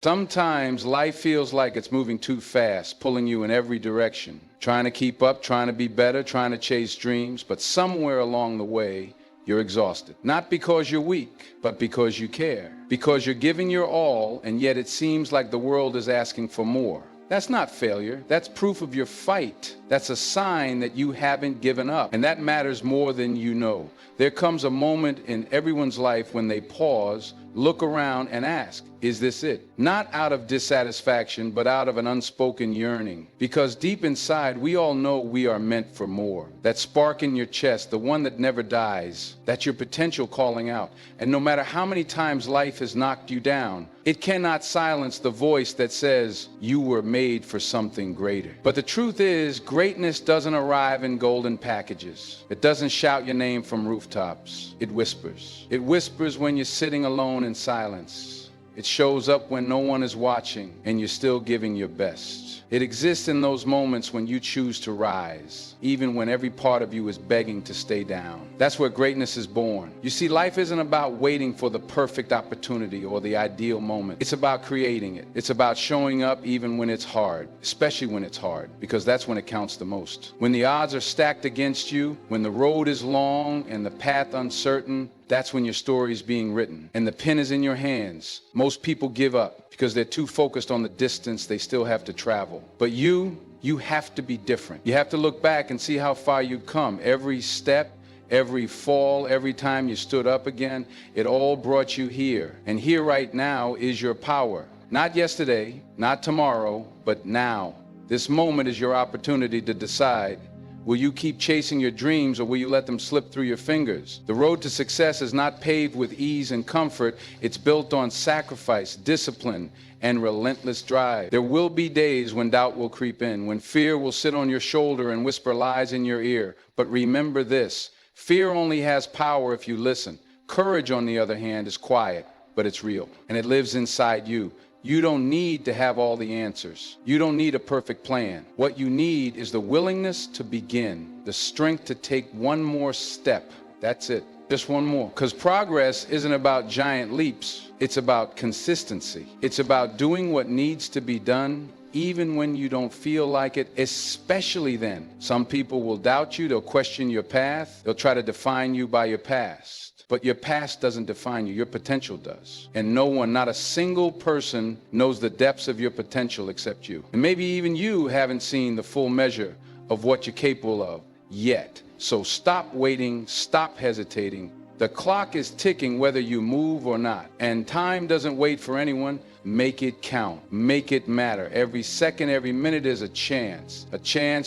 Sometimes life feels like it's moving too fast, pulling you in every direction, trying to keep up, trying to be better, trying to chase dreams, but somewhere along the way, you're exhausted. Not because you're weak, but because you care. Because you're giving your all, and yet it seems like the world is asking for more. That's not failure. That's proof of your fight. That's a sign that you haven't given up. And that matters more than you know. There comes a moment in everyone's life when they pause, look around, and ask, is this it? Not out of dissatisfaction, but out of an unspoken yearning. Because deep inside, we all know we are meant for more. That spark in your chest, the one that never dies, that's your potential calling out. And no matter how many times life has knocked you down, it cannot silence the voice that says you were made for something greater. But the truth is, greatness doesn't arrive in golden packages. It doesn't shout your name from rooftops. It whispers. It whispers when you're sitting alone in silence. It shows up when no one is watching and you're still giving your best. It exists in those moments when you choose to rise, even when every part of you is begging to stay down. That's where greatness is born. You see, life isn't about waiting for the perfect opportunity or the ideal moment. It's about creating it. It's about showing up even when it's hard, especially when it's hard, because that's when it counts the most. When the odds are stacked against you, when the road is long and the path uncertain, that's when your story is being written and the pen is in your hands. Most people give up because they're too focused on the distance they still have to travel. But you have to be different. You have to look back and see how far you've come. Every step, every fall, every time you stood up again, it all brought you here. And here right now is your power. Not yesterday, not tomorrow, but now. This moment is your opportunity to decide. Will you keep chasing your dreams or will you let them slip through your fingers? The road to success is not paved with ease and comfort. It's built on sacrifice, discipline, and relentless drive. There will be days when doubt will creep in, when fear will sit on your shoulder and whisper lies in your ear. But remember this, fear only has power if you listen. Courage, on the other hand, is quiet, but it's real, and it lives inside you. You don't need to have all the answers. You don't need a perfect plan. What you need is the willingness to begin, the strength to take one more step. That's it, just one more. Because progress isn't about giant leaps. It's about consistency. It's about doing what needs to be done, even when you don't feel like it, especially then. Some people will doubt you. They'll question your path. They'll try to define you by your past. But your past doesn't define you, your potential does. And no one, not a single person, knows the depths of your potential except you. And maybe even you haven't seen the full measure of what you're capable of yet. So stop waiting, stop hesitating. The clock is ticking whether you move or not. And time doesn't wait for anyone. Make it count. Make it matter. Every second, every minute is a chance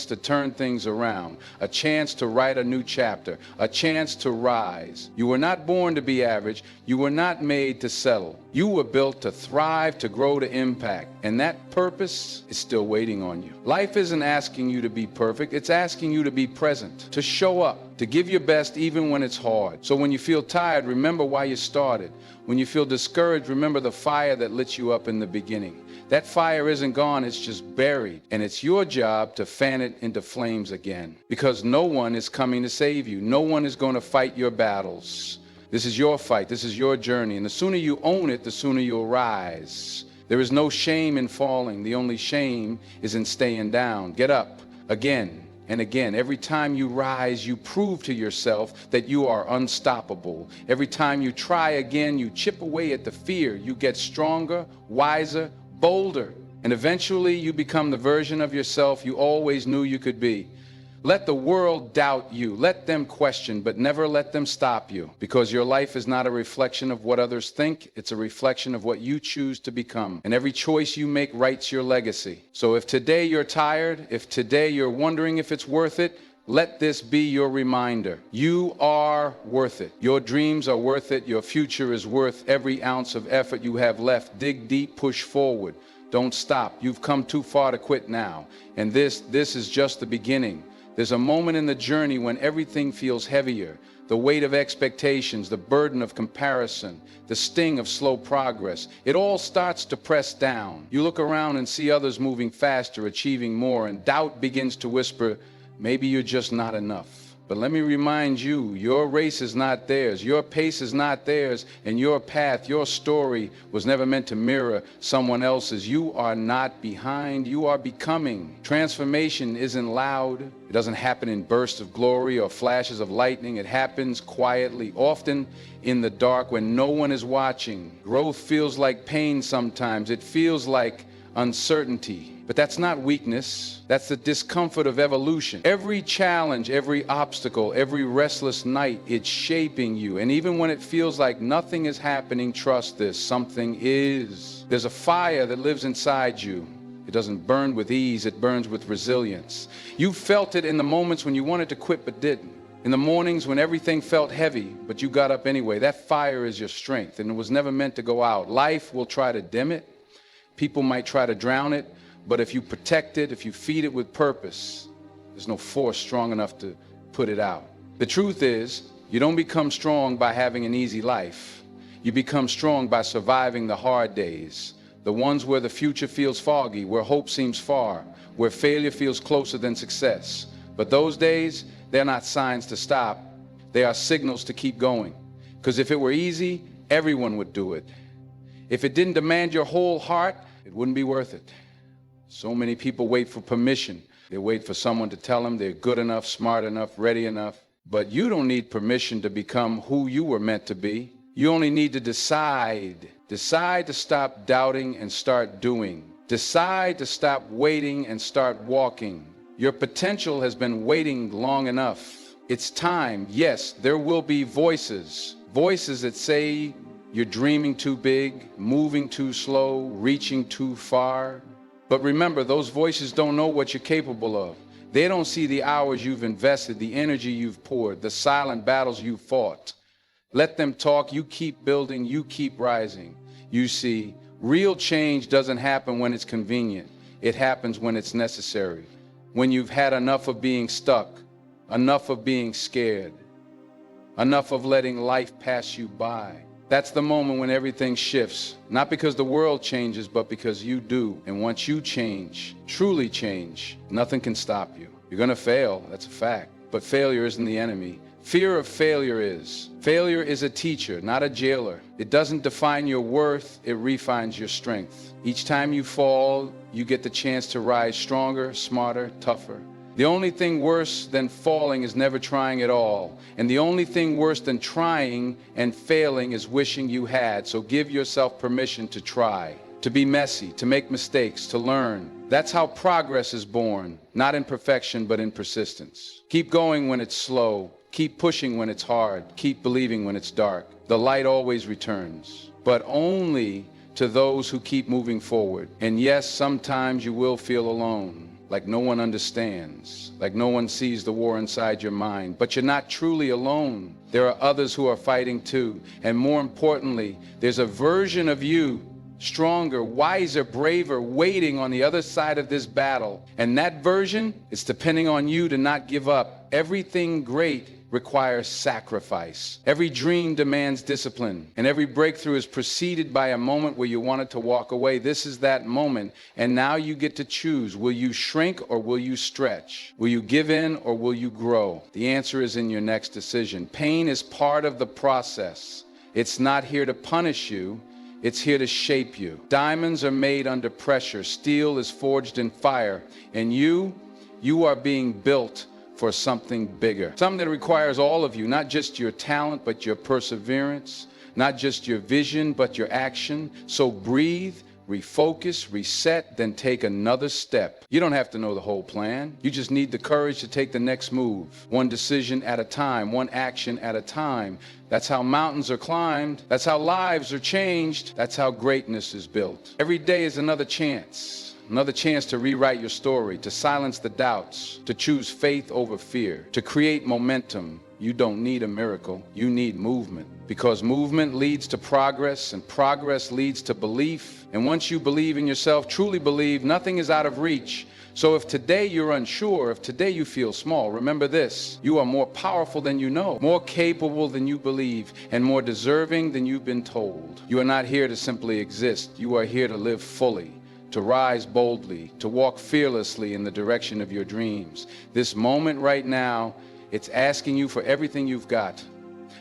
to turn things around, a chance to write a new chapter, a chance to rise. You were not born to be average. You were not made to settle. You were built to thrive, to grow, to impact. And that purpose is still waiting on you. Life isn't asking you to be perfect. It's asking you to be present, to show up, to give your best even when it's hard. So when you feel tired, remember why you started. When you feel discouraged, remember the fire that lit you up in the beginning. That fire isn't gone, it's just buried. And it's your job to fan it into flames again. Because no one is coming to save you. No one is going to fight your battles. This is your fight. This is your journey. And the sooner you own it, the sooner you'll rise. There is no shame in falling. The only shame is in staying down. Get up again. And again, every time you rise, you prove to yourself that you are unstoppable. Every time you try again, you chip away at the fear. You get stronger, wiser, bolder. And eventually you become the version of yourself you always knew you could be. Let the world doubt you. Let them question, but never let them stop you. Because your life is not a reflection of what others think. It's a reflection of what you choose to become. And every choice you make writes your legacy. So if today you're tired, if today you're wondering if it's worth it, let this be your reminder. You are worth it. Your dreams are worth it. Your future is worth every ounce of effort you have left. Dig deep, push forward. Don't stop. You've come too far to quit now. And this is just the beginning. There's a moment in the journey when everything feels heavier. The weight of expectations, the burden of comparison, the sting of slow progress. It all starts to press down. You look around and see others moving faster, achieving more, and doubt begins to whisper, maybe you're just not enough. But let me remind you, your race is not theirs, your pace is not theirs, and your path, your story was never meant to mirror someone else's. You are not behind, you are becoming. Transformation isn't loud. It doesn't happen in bursts of glory or flashes of lightning. It happens quietly, often in the dark when no one is watching. Growth feels like pain sometimes. It feels like uncertainty. But that's not weakness. That's the discomfort of evolution. Every challenge, every obstacle, every restless night, it's shaping you. And even when it feels like nothing is happening, trust this, something is. There's a fire that lives inside you. It doesn't burn with ease, it burns with resilience. You felt it in the moments when you wanted to quit but didn't. In the mornings when everything felt heavy, but you got up anyway. That fire is your strength, and it was never meant to go out. Life will try to dim it. People might try to drown it. But if you protect it, if you feed it with purpose, there's no force strong enough to put it out. The truth is, you don't become strong by having an easy life. You become strong by surviving the hard days, the ones where the future feels foggy, where hope seems far, where failure feels closer than success. But those days, they're not signs to stop. They are signals to keep going. Because if it were easy, everyone would do it. If it didn't demand your whole heart, it wouldn't be worth it. So many people wait for permission. They wait for someone to tell them they're good enough, smart enough, ready enough. But you don't need permission to become who you were meant to be. You only need to decide. Decide to stop doubting and start doing. Decide to stop waiting and start walking. Your potential has been waiting long enough. It's time. Yes, there will be voices. Voices that say you're dreaming too big, moving too slow, reaching too far. But remember, those voices don't know what you're capable of. They don't see the hours you've invested, the energy you've poured, the silent battles you've fought. Let them talk. You keep building. You keep rising. You see, real change doesn't happen when it's convenient. It happens when it's necessary. When you've had enough of being stuck, enough of being scared, enough of letting life pass you by. That's the moment when everything shifts, not because the world changes, but because you do. And once you change, truly change, nothing can stop you. You're going to fail, that's a fact. But failure isn't the enemy. Fear of failure is. Failure is a teacher, not a jailer. It doesn't define your worth, it refines your strength. Each time you fall, you get the chance to rise stronger, smarter, tougher. The only thing worse than falling is never trying at all. And the only thing worse than trying and failing is wishing you had. So give yourself permission to try, to be messy, to make mistakes, to learn. That's how progress is born, not in perfection, but in persistence. Keep going when it's slow. Keep pushing when it's hard. Keep believing when it's dark. The light always returns, but only to those who keep moving forward. And yes, sometimes you will feel alone. Like no one understands, like no one sees the war inside your mind. But you're not truly alone. There are others who are fighting too. And more importantly, there's a version of you, stronger, wiser, braver, waiting on the other side of this battle. And that version is depending on you to not give up. Everything great requires sacrifice. Every dream demands discipline, and every breakthrough is preceded by a moment where you wanted to walk away. This is that moment, and now you get to choose. Will you shrink or will you stretch? Will you give in or will you grow? The answer is in your next decision. Pain is part of the process. It's not here to punish you. It's here to shape you. Diamonds are made under pressure. Steel is forged in fire, and you are being built for something bigger. Something that requires all of you, not just your talent, but your perseverance, not just your vision, but your action. So breathe, refocus, reset, then take another step. You don't have to know the whole plan. You just need the courage to take the next move. One decision at a time, one action at a time. That's how mountains are climbed. That's how lives are changed. That's how greatness is built. Every day is another chance. Another chance to rewrite your story, to silence the doubts, to choose faith over fear, to create momentum. You don't need a miracle, you need movement. Because movement leads to progress, and progress leads to belief. And once you believe in yourself, truly believe, nothing is out of reach. So if today you're unsure, if today you feel small, remember this: you are more powerful than you know, more capable than you believe, and more deserving than you've been told. You are not here to simply exist, you are here to live fully, to rise boldly, to walk fearlessly in the direction of your dreams. This moment right now, It's asking you for everything you've got.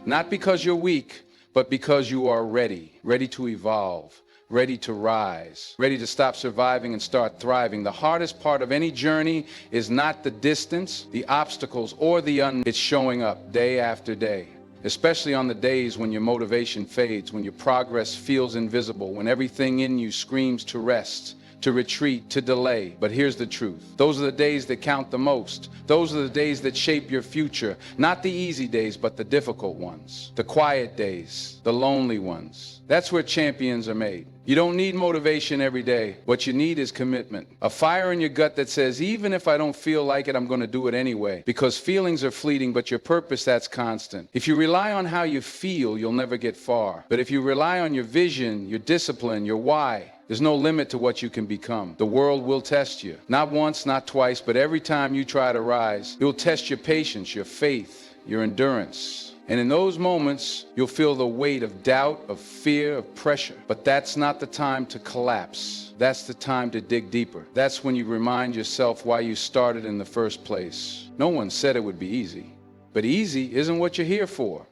Not because you're weak, but because you are ready, ready to evolve, ready to rise, ready to stop surviving and start thriving. The hardest part of any journey is not the distance, the obstacles, or the it's showing up day after day. Especially on the days when your motivation fades, when your progress feels invisible, when everything in you screams to rest, to retreat, to delay. But here's the truth. Those are the days that count the most. Those are the days that shape your future. Not the easy days, but the difficult ones. The quiet days, the lonely ones. That's where champions are made. You don't need motivation every day. What you need is commitment. A fire in your gut that says, even if I don't feel like it, I'm going to do it anyway. Because feelings are fleeting, but your purpose, that's constant. If you rely on how you feel, you'll never get far. But if you rely on your vision, your discipline, your why, there's no limit to what you can become. The world will test you. Not once, not twice, but every time you try to rise, it will test your patience, your faith, your endurance. And in those moments, you'll feel the weight of doubt, of fear, of pressure. But that's not the time to collapse. That's the time to dig deeper. That's when you remind yourself why you started in the first place. No one said it would be easy. But easy isn't what you're here for.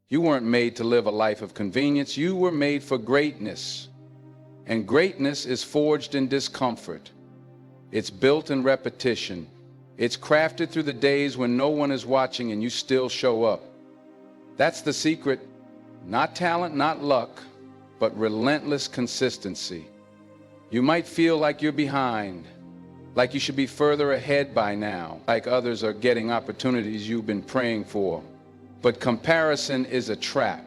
You weren't made to live a life of convenience. You were made for greatness. And greatness is forged in discomfort. It's built in repetition. It's crafted through the days when no one is watching and you still show up. That's the secret. Not talent, not luck, but relentless consistency. You might feel like you're behind, like you should be further ahead by now, like others are getting opportunities you've been praying for. But comparison is a trap.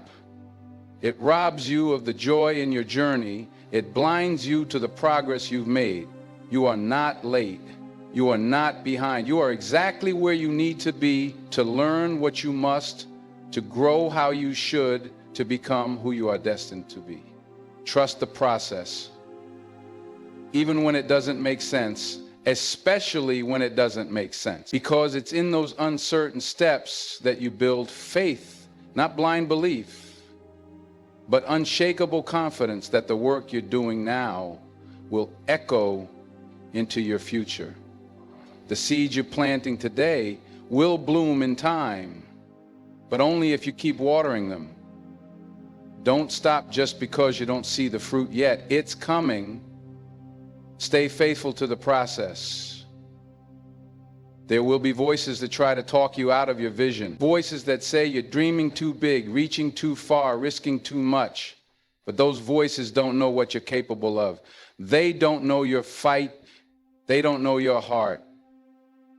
It robs you of the joy in your journey. It blinds you to the progress you've made. You are not late. You are not behind. You are exactly where you need to be to learn what you must, to grow how you should, to become who you are destined to be. Trust the process. Even when it doesn't make sense, especially when it doesn't make sense. Because it's in those uncertain steps that you build faith, not blind belief, but unshakable confidence that the work you're doing now will echo into your future. The seeds you're planting today will bloom in time, but only if you keep watering them. Don't stop just because you don't see the fruit yet. It's coming. Stay faithful to the process. There will be voices that try to talk you out of your vision. Voices that say you're dreaming too big, reaching too far, risking too much. But those voices don't know what you're capable of. They don't know your fight. They don't know your heart.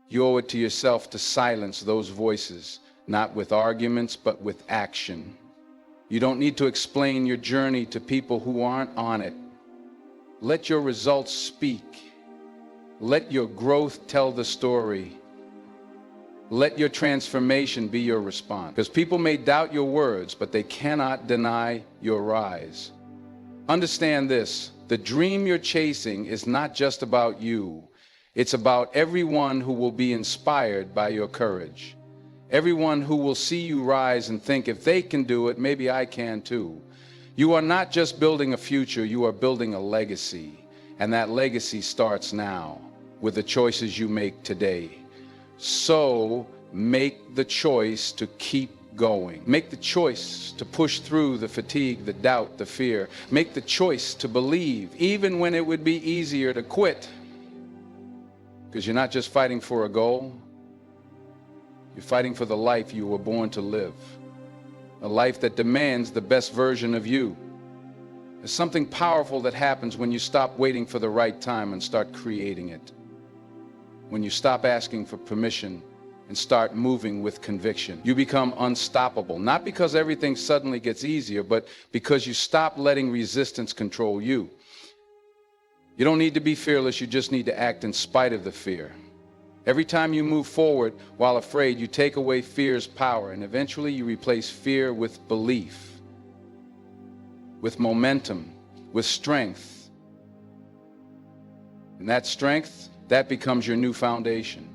You owe it to yourself to silence those voices. Not with arguments, but with action. You don't need to explain your journey to people who aren't on it. Let your results speak. Let your growth tell the story. Let your transformation be your response. Because people may doubt your words, but they cannot deny your rise. Understand this, the dream you're chasing is not just about you. It's about everyone who will be inspired by your courage. Everyone who will see you rise and think, if they can do it, maybe I can too. You are not just building a future, you are building a legacy. And that legacy starts now with the choices you make today. So make the choice to keep going. Make the choice to push through the fatigue, the doubt, the fear. Make the choice to believe, even when it would be easier to quit. Because you're not just fighting for a goal. You're fighting for the life you were born to live, a life that demands the best version of you. There's something powerful that happens when you stop waiting for the right time and start creating it. When you stop asking for permission and start moving with conviction, you become unstoppable, not because everything suddenly gets easier, but because you stop letting resistance control you. You don't need to be fearless, you just need to act in spite of the fear. Every time you move forward while afraid, you take away fear's power, and eventually you replace fear with belief, with momentum, with strength. And that strength, that becomes your new foundation.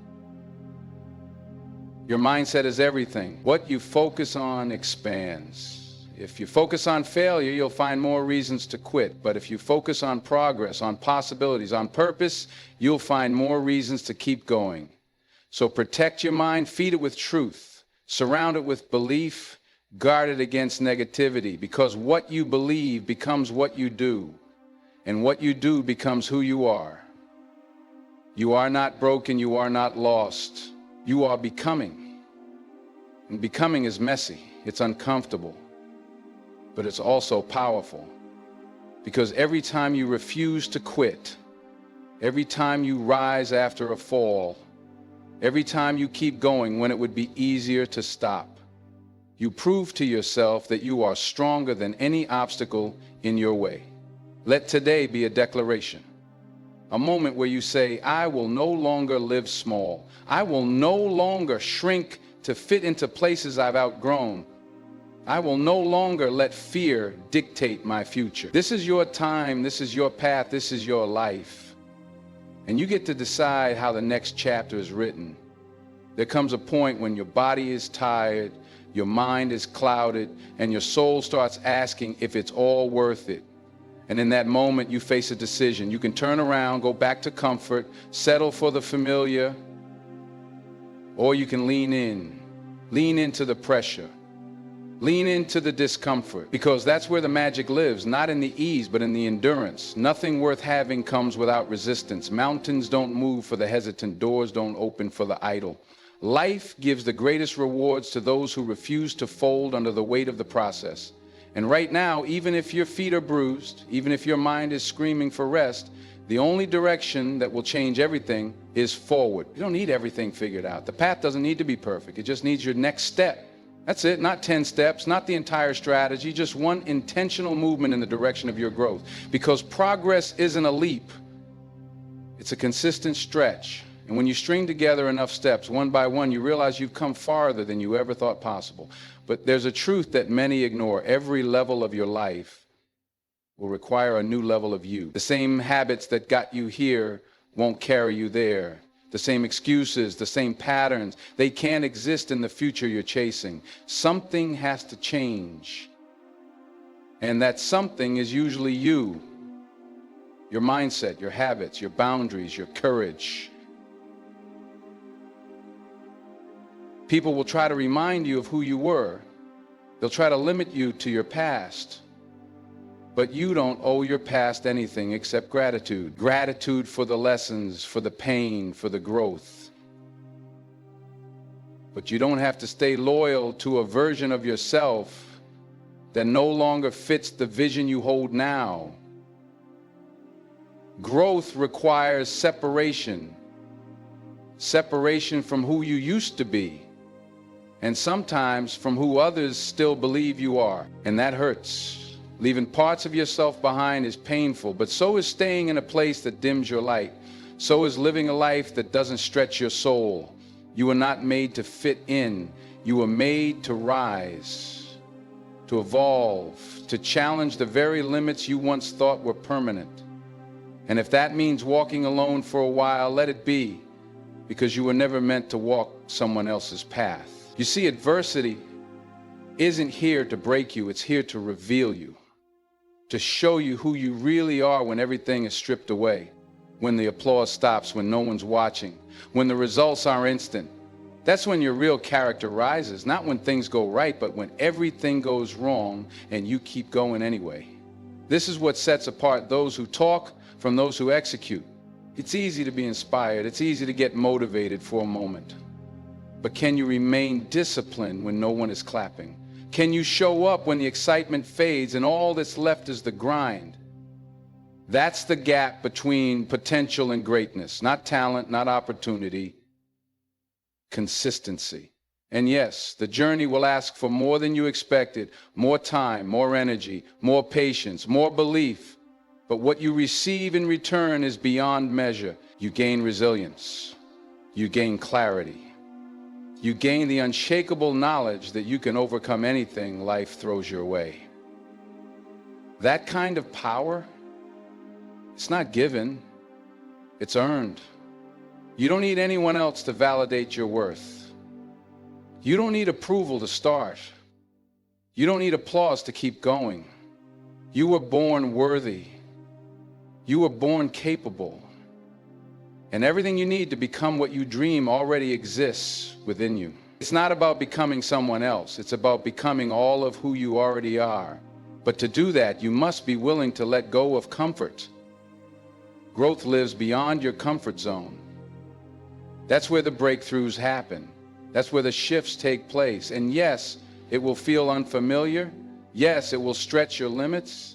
Your mindset is everything. What you focus on expands. If you focus on failure, you'll find more reasons to quit. But if you focus on progress, on possibilities, on purpose, you'll find more reasons to keep going. So protect your mind, feed it with truth, surround it with belief, guard it against negativity, because what you believe becomes what you do, and what you do becomes who you are. You are not broken, you are not lost. You are becoming. And becoming is messy, it's uncomfortable, but it's also powerful. Because every time you refuse to quit, every time you rise after a fall, every time you keep going when it would be easier to stop, you prove to yourself that you are stronger than any obstacle in your way. Let today be a declaration, a moment where you say, I will no longer live small. I will no longer shrink to fit into places I've outgrown. I will no longer let fear dictate my future. This is your time, this is your path, this is your life. And you get to decide how the next chapter is written. There comes a point when your body is tired, your mind is clouded, and your soul starts asking if it's all worth it. And in that moment, you face a decision. You can turn around, go back to comfort, settle for the familiar, or you can lean into the pressure, lean into the discomfort, because that's where the magic lives, not in the ease, but in the endurance. Nothing worth having comes without resistance. Mountains don't move for the hesitant, doors don't open for the idle. Life gives the greatest rewards to those who refuse to fold under the weight of the process. And right now, even if your feet are bruised, even if your mind is screaming for rest, the only direction that will change everything is forward. You don't need everything figured out. The path doesn't need to be perfect. It just needs your next step. That's it, not 10 steps, not the entire strategy, just one intentional movement in the direction of your growth. Because progress isn't a leap, it's a consistent stretch. And when you string together enough steps, one by one, you realize you've come farther than you ever thought possible. But there's a truth that many ignore. Every level of your life will require a new level of you. The same habits that got you here won't carry you there. The same excuses, the same patterns, they can't exist in the future you're chasing. Something has to change. And that something is usually you. Your mindset, your habits, your boundaries, your courage. People will try to remind you of who you were. They'll try to limit you to your past. But you don't owe your past anything except gratitude. Gratitude for the lessons, for the pain, for the growth. But you don't have to stay loyal to a version of yourself that no longer fits the vision you hold now. Growth requires separation. Separation from who you used to be. And sometimes from who others still believe you are. And that hurts. Leaving parts of yourself behind is painful, but so is staying in a place that dims your light. So is living a life that doesn't stretch your soul. You were not made to fit in. You were made to rise, to evolve, to challenge the very limits you once thought were permanent. And if that means walking alone for a while, let it be, because you were never meant to walk someone else's path. You see, adversity isn't here to break you, it's here to reveal you, to show you who you really are when everything is stripped away, when the applause stops, when no one's watching, when the results are instant. That's when your real character rises, not when things go right, but when everything goes wrong and you keep going anyway. This is what sets apart those who talk from those who execute. It's easy to be inspired, it's easy to get motivated for a moment. But can you remain disciplined when no one is clapping? Can you show up when the excitement fades and all that's left is the grind? That's the gap between potential and greatness. Not talent, not opportunity. Consistency. And yes, the journey will ask for more than you expected. More time, more energy, more patience, more belief. But what you receive in return is beyond measure. You gain resilience. You gain clarity. You gain the unshakable knowledge that you can overcome anything life throws your way. That kind of power, it's not given, it's earned. You don't need anyone else to validate your worth. You don't need approval to start. You don't need applause to keep going. You were born worthy. You were born capable. And everything you need to become what you dream already exists within you. It's not about becoming someone else. It's about becoming all of who you already are. But to do that, you must be willing to let go of comfort. Growth lives beyond your comfort zone. That's where the breakthroughs happen. That's where the shifts take place. And yes, it will feel unfamiliar. Yes, it will stretch your limits.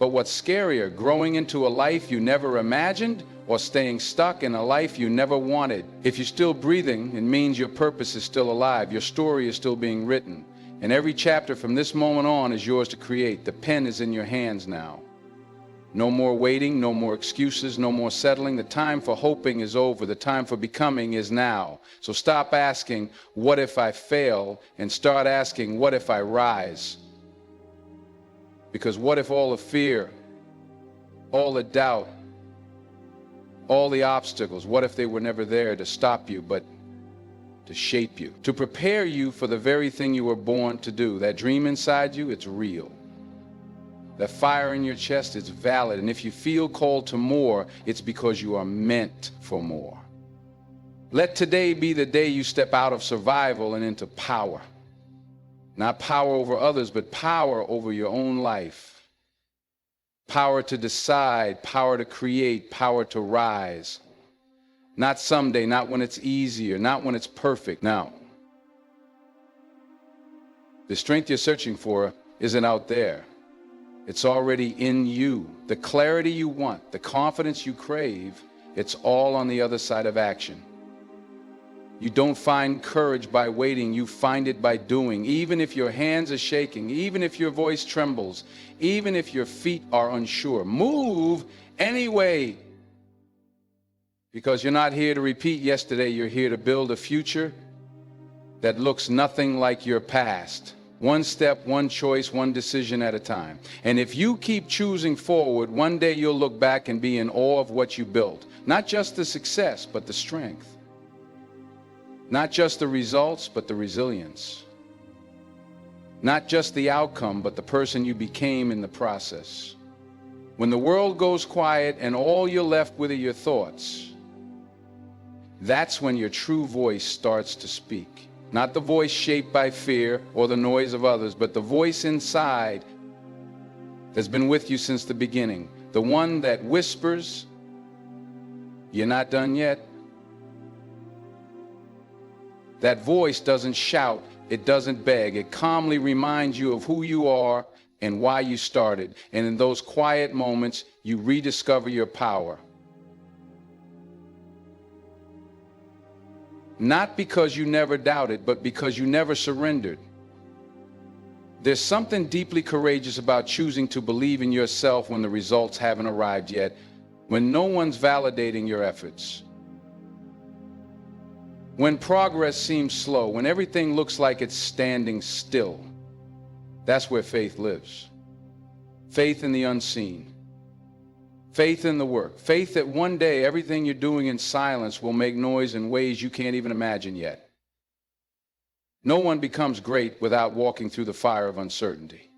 But what's scarier, growing into a life you never imagined or staying stuck in a life you never wanted? If you're still breathing, it means your purpose is still alive. Your story is still being written. And every chapter from this moment on is yours to create. The pen is in your hands now. No more waiting, no more excuses, no more settling. The time for hoping is over. The time for becoming is now. So stop asking, what if I fail? And start asking, what if I rise? Because what if all the fear, all the doubt, all the obstacles, what if they were never there to stop you, but to shape you, to prepare you for the very thing you were born to do? That dream inside you, it's real. That fire in your chest is valid. And if you feel called to more, it's because you are meant for more. Let today be the day you step out of survival and into power. Not power over others, but power over your own life. Power to decide, power to create, power to rise. Not someday, not when it's easier, not when it's perfect. Now, the strength you're searching for isn't out there. It's already in you. The clarity you want, the confidence you crave, it's all on the other side of action. You don't find courage by waiting, you find it by doing. Even if your hands are shaking, even if your voice trembles, even if your feet are unsure, move anyway. Because you're not here to repeat yesterday, you're here to build a future that looks nothing like your past. One step, one choice, one decision at a time. And if you keep choosing forward, one day you'll look back and be in awe of what you built. Not just the success, but the strength. Not just the results, but the resilience. Not just the outcome, but the person you became in the process. When the world goes quiet and all you're left with are your thoughts, that's when your true voice starts to speak. Not the voice shaped by fear or the noise of others, but the voice inside that's been with you since the beginning. The one that whispers, "You're not done yet." That voice doesn't shout, it doesn't beg. It calmly reminds you of who you are and why you started. And in those quiet moments, you rediscover your power. Not because you never doubted, but because you never surrendered. There's something deeply courageous about choosing to believe in yourself when the results haven't arrived yet, when no one's validating your efforts. When progress seems slow, when everything looks like it's standing still, that's where faith lives. Faith in the unseen. Faith in the work. Faith that one day everything you're doing in silence will make noise in ways you can't even imagine yet. No one becomes great without walking through the fire of uncertainty,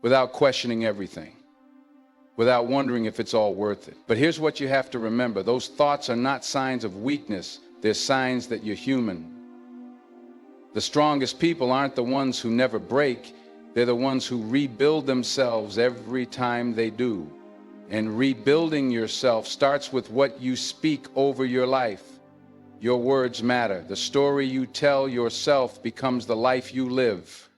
without questioning everything, without wondering if it's all worth it. But here's what you have to remember. Those thoughts are not signs of weakness. They're signs that you're human. The strongest people aren't the ones who never break. They're the ones who rebuild themselves every time they do. And rebuilding yourself starts with what you speak over your life. Your words matter. The story you tell yourself becomes the life you live.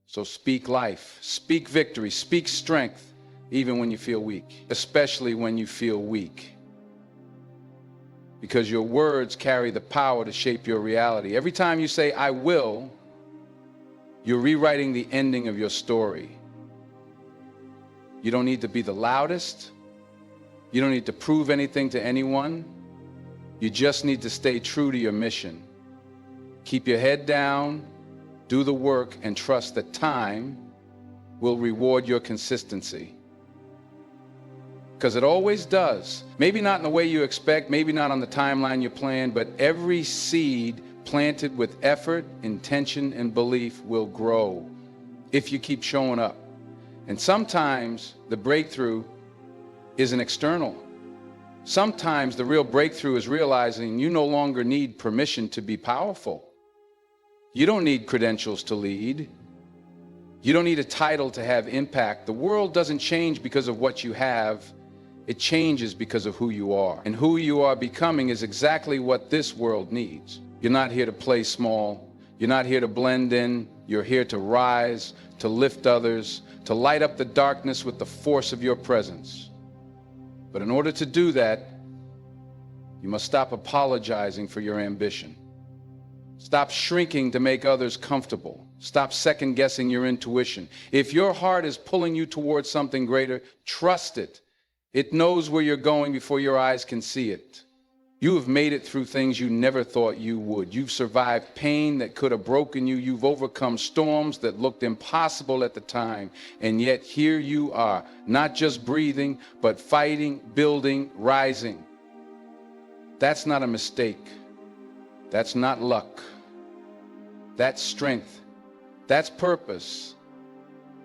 So speak life, speak victory, speak strength, even when you feel weak, especially when you feel weak. Because your words carry the power to shape your reality. Every time you say, "I will," you're rewriting the ending of your story. You don't need to be the loudest. You don't need to prove anything to anyone. You just need to stay true to your mission. Keep your head down, do the work, and trust that time will reward your consistency. Because it always does. Maybe not in the way you expect, maybe not on the timeline you planned, but every seed planted with effort, intention, and belief will grow if you keep showing up. And sometimes the breakthrough isn't external. Sometimes the real breakthrough is realizing you no longer need permission to be powerful. You don't need credentials to lead. You don't need a title to have impact. The world doesn't change because of what you have. It changes because of who you are. And who you are becoming is exactly what this world needs. You're not here to play small. You're not here to blend in. You're here to rise, to lift others, to light up the darkness with the force of your presence. But in order to do that, you must stop apologizing for your ambition. Stop shrinking to make others comfortable. Stop second-guessing your intuition. If your heart is pulling you towards something greater, trust it. It knows where you're going before your eyes can see it. You have made it through things you never thought you would. You've survived pain that could have broken you. You've overcome storms that looked impossible at the time. And yet here you are, not just breathing, but fighting, building, rising. That's not a mistake. That's not luck. That's strength. That's purpose.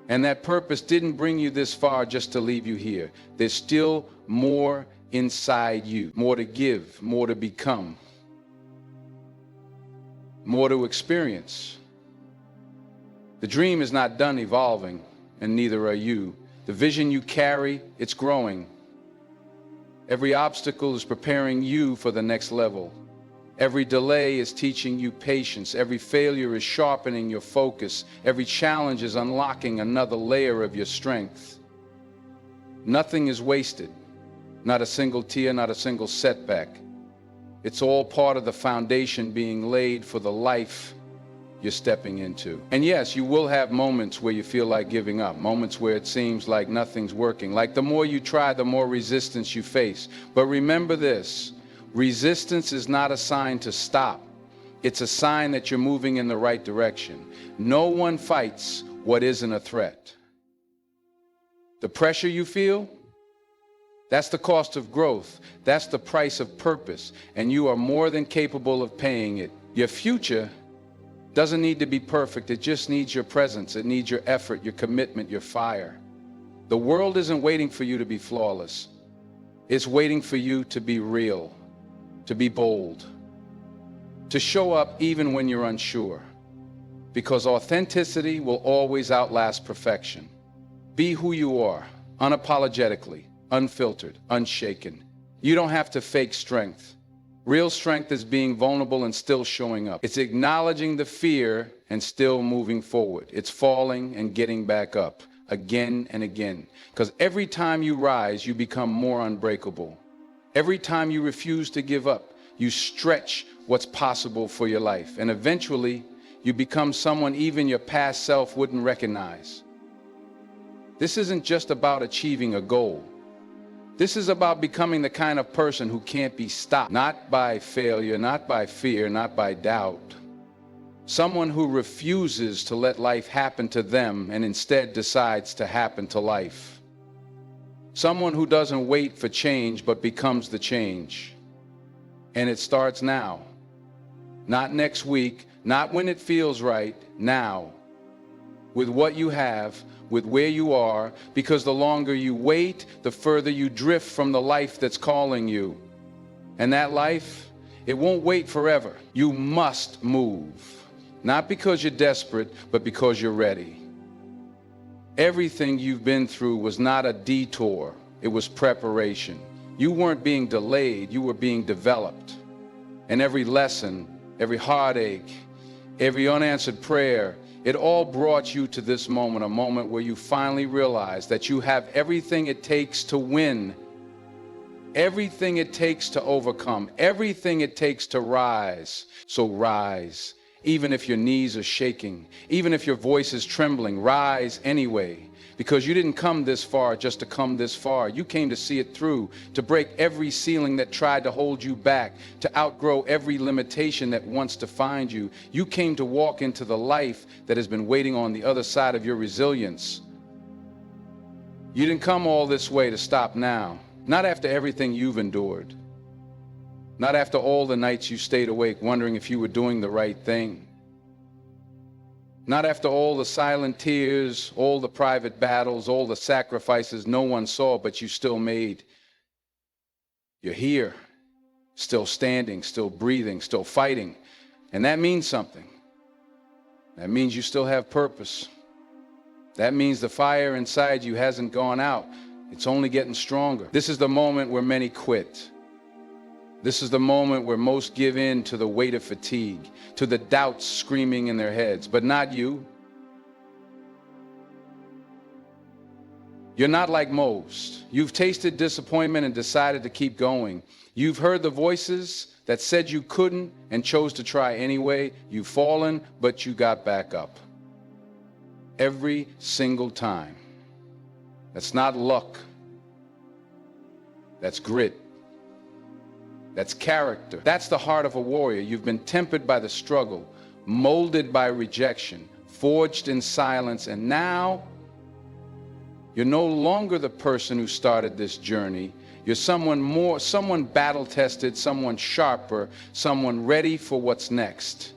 And that purpose didn't bring you this far just to leave you here. There's still more inside you, more to give, more to become, more to experience. The dream is not done evolving, and neither are you. The vision you carry, it's growing. Every obstacle is preparing you for the next level. Every delay is teaching you patience. Every failure is sharpening your focus. Every challenge is unlocking another layer of your strength. Nothing is wasted. Not a single tear, not a single setback. It's all part of the foundation being laid for the life you're stepping into. And yes, you will have moments where you feel like giving up, moments where it seems like nothing's working. Like the more you try, the more resistance you face. But remember this, resistance is not a sign to stop. It's a sign that you're moving in the right direction. No one fights what isn't a threat. The pressure you feel, that's the cost of growth. That's the price of purpose. And you are more than capable of paying it. Your future doesn't need to be perfect. It just needs your presence. It needs your effort, your commitment, your fire. The world isn't waiting for you to be flawless. It's waiting for you to be real, to be bold, to show up even when you're unsure. Because authenticity will always outlast perfection. Be who you are, unapologetically. Unfiltered, unshaken. You don't have to fake strength. Real strength is being vulnerable and still showing up. It's acknowledging the fear and still moving forward. It's falling and getting back up again and again. Because every time you rise, you become more unbreakable. Every time you refuse to give up, you stretch what's possible for your life. And eventually, you become someone even your past self wouldn't recognize. This isn't just about achieving a goal. This is about becoming the kind of person who can't be stopped, not by failure, not by fear, not by doubt. Someone who refuses to let life happen to them and instead decides to happen to life. Someone who doesn't wait for change but becomes the change. And it starts now. Not next week, not when it feels right, now. With what you have, with where you are, because the longer you wait, the further you drift from the life that's calling you. And that life, it won't wait forever. You must move. Not because you're desperate, but because you're ready. Everything you've been through was not a detour, it was preparation. You weren't being delayed, you were being developed. And every lesson, every heartache, every unanswered prayer, it all brought you to this moment, a moment where you finally realize that you have everything it takes to win, everything it takes to overcome, everything it takes to rise. So rise, even if your knees are shaking, even if your voice is trembling, rise anyway. Because you didn't come this far just to come this far. You came to see it through, to break every ceiling that tried to hold you back, to outgrow every limitation that wants to find you. You came to walk into the life that has been waiting on the other side of your resilience. You didn't come all this way to stop now. Not after everything you've endured. Not after all the nights you stayed awake wondering if you were doing the right thing. Not after all the silent tears, all the private battles, all the sacrifices no one saw but you still made. You're here, still standing, still breathing, still fighting. And that means something. That means you still have purpose. That means the fire inside you hasn't gone out. It's only getting stronger. This is the moment where many quit. This is the moment where most give in to the weight of fatigue, to the doubts screaming in their heads, but not you. You're not like most. You've tasted disappointment and decided to keep going. You've heard the voices that said you couldn't and chose to try anyway. You've fallen, but you got back up. Every single time. That's not luck. That's grit. That's character. That's the heart of a warrior. You've been tempered by the struggle, molded by rejection, forged in silence, and now you're no longer the person who started this journey. You're someone battle-tested, someone sharper, someone ready for what's next.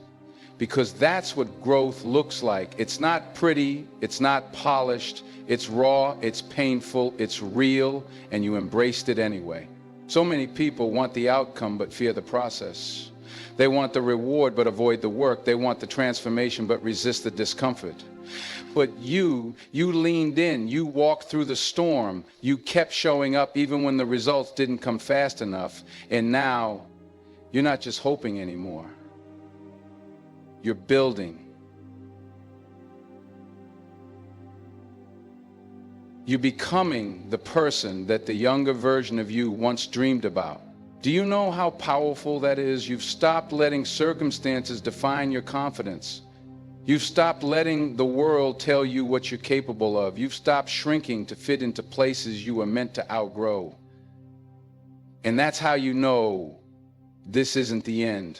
Because that's what growth looks like. It's not pretty, it's not polished, it's raw, it's painful, it's real, and you embraced it anyway. So many people want the outcome but fear the process. They want the reward but avoid the work. They want the transformation but resist the discomfort. But you leaned in, you walked through the storm, you kept showing up even when the results didn't come fast enough. And now you're not just hoping anymore. You're building. You're becoming the person that the younger version of you once dreamed about. Do you know how powerful that is? You've stopped letting circumstances define your confidence. You've stopped letting the world tell you what you're capable of. You've stopped shrinking to fit into places you were meant to outgrow. And that's how you know this isn't the end.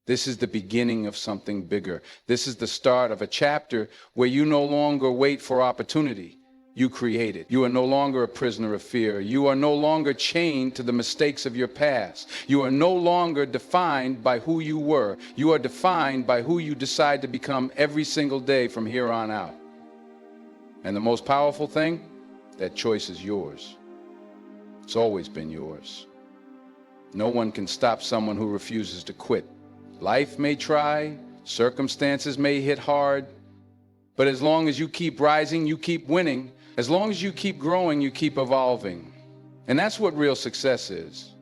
This is the beginning of something bigger. This is the start of a chapter where you no longer wait for opportunity. You create it. You are no longer a prisoner of fear. You are no longer chained to the mistakes of your past. You are no longer defined by who you were. You are defined by who you decide to become every single day from here on out. And the most powerful thing, that choice is yours. It's always been yours. No one can stop someone who refuses to quit. Life may try, circumstances may hit hard, but as long as you keep rising, you keep winning. As long as you keep growing, you keep evolving. And that's what real success is.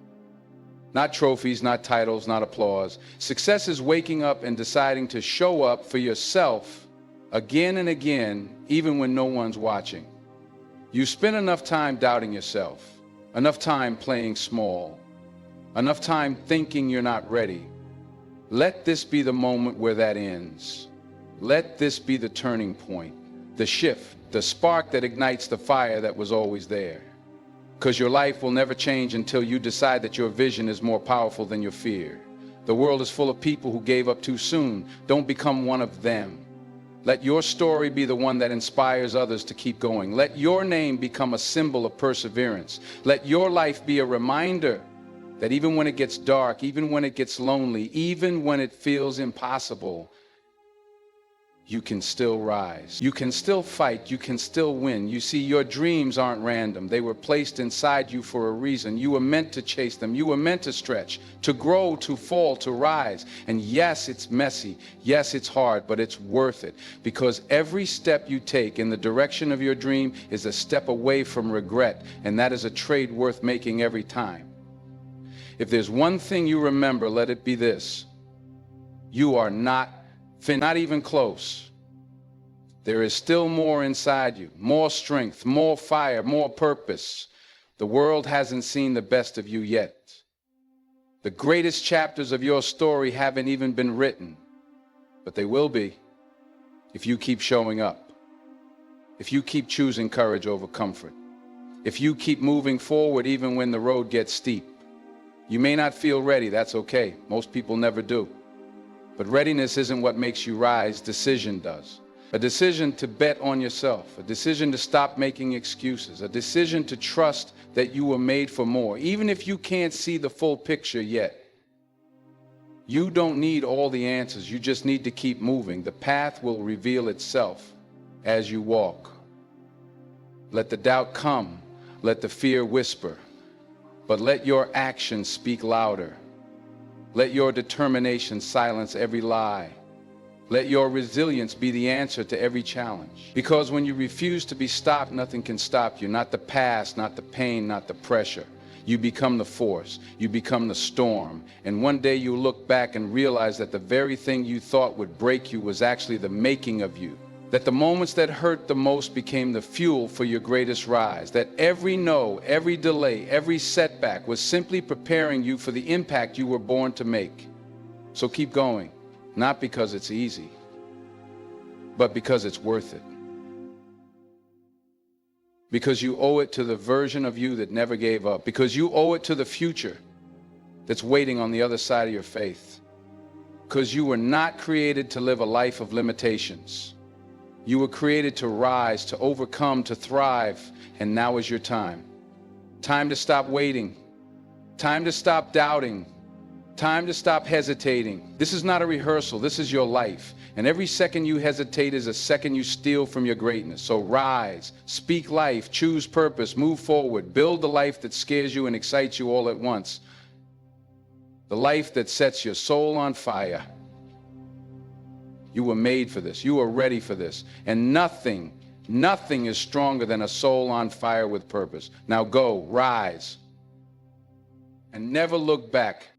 Not trophies, not titles, not applause. Success is waking up and deciding to show up for yourself again and again, even when no one's watching. You spend enough time doubting yourself, enough time playing small, enough time thinking you're not ready. Let this be the moment where that ends. Let this be the turning point, the shift, the spark that ignites the fire that was always there. Because your life will never change until you decide that your vision is more powerful than your fear. The world is full of people who gave up too soon. Don't become one of them. Let your story be the one that inspires others to keep going. Let your name become a symbol of perseverance. Let your life be a reminder that even when it gets dark, even when it gets lonely, even when it feels impossible, you can still rise. You can still fight. You can still win. You see, your dreams aren't random. They were placed inside you for a reason. You were meant to chase them. You were meant to stretch, to grow, to fall, to rise. And yes, it's messy. Yes, it's hard, but it's worth it. Because every step you take in the direction of your dream is a step away from regret. And that is a trade worth making every time. If there's one thing you remember, let it be this. You are not even close. There is still more inside you, more strength, more fire, more purpose. The world hasn't seen the best of you yet. The greatest chapters of your story haven't even been written, but they will be if you keep showing up, if you keep choosing courage over comfort, if you keep moving forward even when the road gets steep. You may not feel ready, that's okay. Most people never do. But readiness isn't what makes you rise, decision does. A decision to bet on yourself, a decision to stop making excuses, a decision to trust that you were made for more, even if you can't see the full picture yet. You don't need all the answers, you just need to keep moving. The path will reveal itself as you walk. Let the doubt come, let the fear whisper. but let your actions speak louder. Let your determination silence every lie. Let your resilience be the answer to every challenge. Because when you refuse to be stopped, nothing can stop you. Not the past, not the pain, not the pressure. You become the force. You become the storm. And one day you look back and realize that the very thing you thought would break you was actually the making of you. That the moments that hurt the most became the fuel for your greatest rise. That every no, every delay, every setback was simply preparing you for the impact you were born to make. So keep going. Not because it's easy, but because it's worth it. Because you owe it to the version of you that never gave up. Because you owe it to the future that's waiting on the other side of your faith. Because you were not created to live a life of limitations. You were created to rise, to overcome, to thrive, and now is your time. Time to stop waiting. Time to stop doubting. Time to stop hesitating. This is not a rehearsal, this is your life. And every second you hesitate is a second you steal from your greatness. So rise, speak life, choose purpose, move forward, build the life that scares you and excites you all at once. The life that sets your soul on fire. You were made for this, you were ready for this. And nothing is stronger than a soul on fire with purpose. Now go, rise, and never look back.